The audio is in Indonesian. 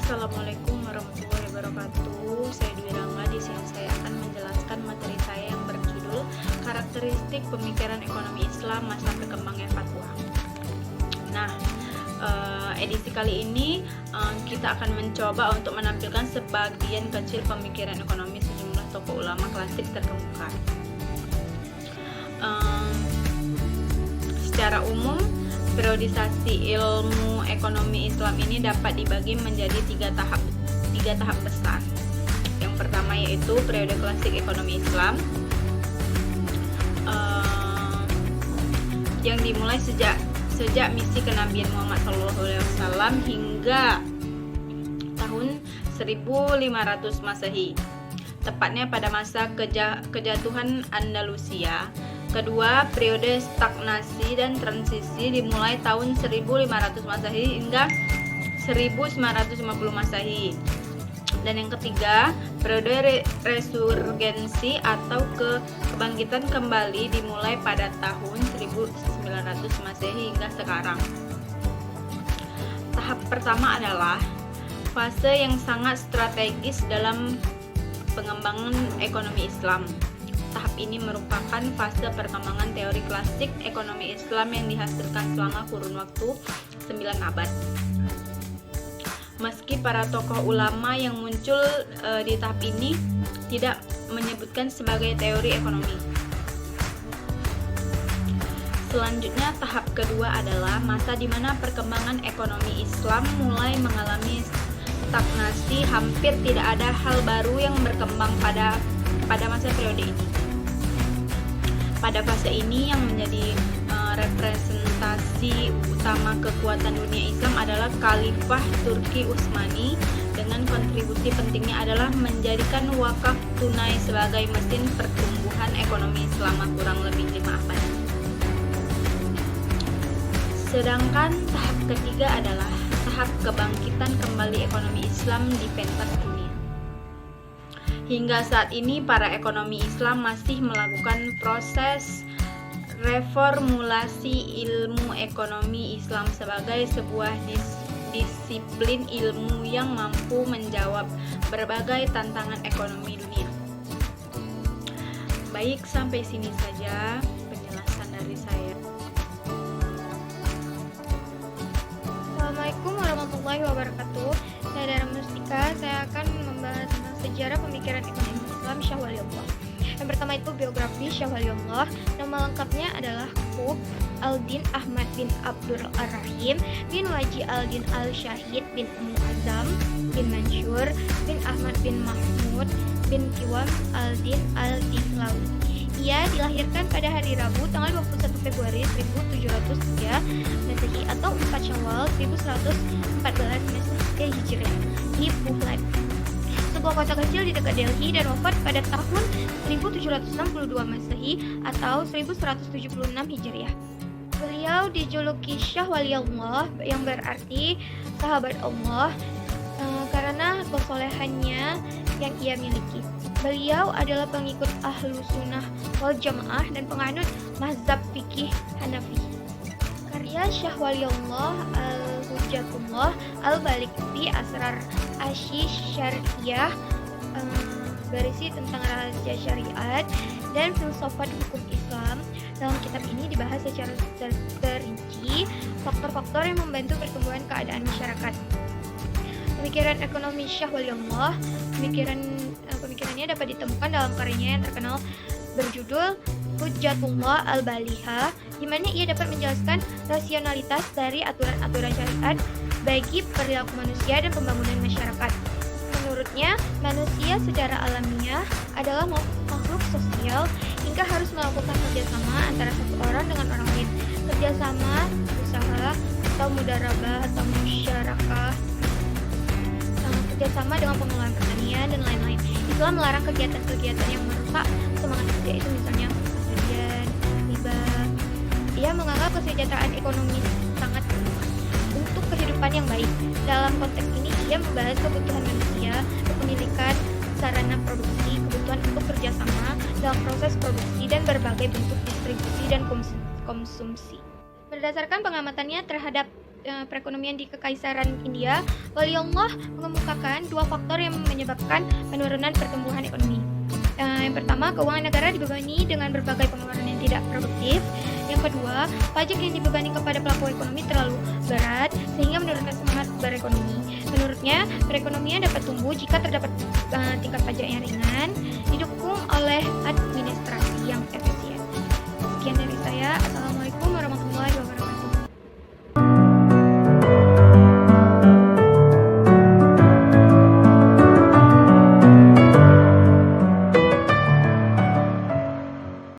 Assalamualaikum warahmatullahi wabarakatuh. Saya Dwi Rangga. Di sini saya akan menjelaskan materi saya yang berjudul Karakteristik Pemikiran Ekonomi Islam Masa Berkembangnya Fatwa. Nah, edisi kali ini kita akan mencoba untuk menampilkan sebagian kecil pemikiran ekonomi sejumlah tokoh ulama klasik terkemuka. Secara umum, periodisasi ilmu ekonomi Islam ini dapat dibagi menjadi tiga tahap besar. Yang pertama yaitu periode klasik ekonomi Islam, yang dimulai sejak misi kenabian Muhammad SAW hingga tahun 1500 Masehi, tepatnya pada masa kejatuhan Andalusia. Kedua, periode stagnasi dan transisi dimulai tahun 1500 Masehi hingga 1950 Masehi. Dan yang ketiga, periode resurgensi atau kebangkitan kembali dimulai pada tahun 1900 Masehi hingga sekarang. Tahap pertama adalah fase yang sangat strategis dalam pengembangan ekonomi Islam. Tahap ini merupakan fase perkembangan teori klasik ekonomi Islam yang dihasilkan selama kurun waktu 9 abad. Meski para tokoh ulama yang muncul di tahap ini tidak menyebutkan sebagai teori ekonomi. Selanjutnya, tahap kedua adalah masa di mana perkembangan ekonomi Islam mulai mengalami stagnasi, hampir tidak ada hal baru yang berkembang pada masa periode ini. Pada fase ini yang menjadi representasi utama kekuatan dunia Islam adalah Khalifah Turki Utsmani, dengan kontribusi pentingnya adalah menjadikan wakaf tunai sebagai mesin pertumbuhan ekonomi selama kurang lebih 5 abad. Sedangkan tahap ketiga adalah tahap kebangkitan kembali ekonomi Islam di pentas dunia. Hingga saat ini para ekonomi Islam masih melakukan proses reformulasi ilmu ekonomi Islam sebagai sebuah disiplin ilmu yang mampu menjawab berbagai tantangan ekonomi dunia. Baik, sampai sini saja penjelasan dari saya. Assalamualaikum warahmatullahi wabarakatuh. Saya Dara Mustika. Saya akan membahas tentang sejarah pemikiran ekonomi Islam Syah Waliullah. Yang pertama itu biografi Syah Waliullah. Nama lengkapnya adalah Qutb Al-Din Ahmad bin Abdul Ar-Rahim bin Waji Al-Din Al-Syahid bin Mu'azzam bin Mansur bin Ahmad bin Mahmud bin Kiwam Al-Din Al-Dihlawi. Ia dilahirkan pada hari Rabu tanggal 21 Februari 1703 Masehi atau 4 Syawal 1114 Masehi Hijriah di Buhlat, sebuah kota kecil di dekat Delhi, dan wafat pada tahun 1762 Masehi atau 1176 Hijriah. Beliau dijuluki Syah Waliullah yang berarti sahabat Allah karena kesolehannya yang ia miliki. Beliau adalah pengikut Ahlus Sunnah wal Jamaah dan penganut mazhab fikih Hanafi. Karya Syah Waliullah Al-Hujjatullah Al-Balik fi Asrar Asy-Syar'iyyah berisi tentang rahasia syariat dan filsafat hukum Islam. Dalam kitab ini dibahas secara terinci faktor-faktor yang membantu pertumbuhan keadaan masyarakat. Pemikiran ekonomi Syah Waliullah, pemikirannya dapat ditemukan dalam karyanya yang terkenal berjudul Hujjatullah Al-Balihah, di mana ia dapat menjelaskan rasionalitas dari aturan-aturan syariat bagi perilaku manusia dan pembangunan masyarakat. Menurutnya, manusia secara alamiah adalah makhluk sosial hingga harus melakukan kerjasama antara satu orang dengan orang lain. Kerjasama, usaha, atau mudarabah atau musyarakah, kerjasama dengan pengelolaan pertanian dan lain-lain. Islam melarang kegiatan-kegiatan yang merusak semangat kerja itu, misalnya perjudian, riba. Ia menganggap kesejahteraan ekonomi sangat penting untuk kehidupan yang baik. Dalam konteks ini, ia membahas kebutuhan manusia, kepemilikan sarana produksi, kebutuhan untuk kerjasama dalam proses produksi, dan berbagai bentuk distribusi dan konsumsi. Berdasarkan pengamatannya terhadap perekonomian di Kekaisaran India, Waliullah mengemukakan dua faktor yang menyebabkan penurunan pertumbuhan ekonomi. Yang pertama, keuangan negara dibebani dengan berbagai pengeluaran yang tidak produktif. Yang kedua, pajak yang dibebani kepada pelaku ekonomi terlalu berat sehingga menurunkan semangat berekonomi. Menurutnya, perekonomian dapat tumbuh jika terdapat tingkat pajak yang ringan, didukung oleh administrasi yang efisien.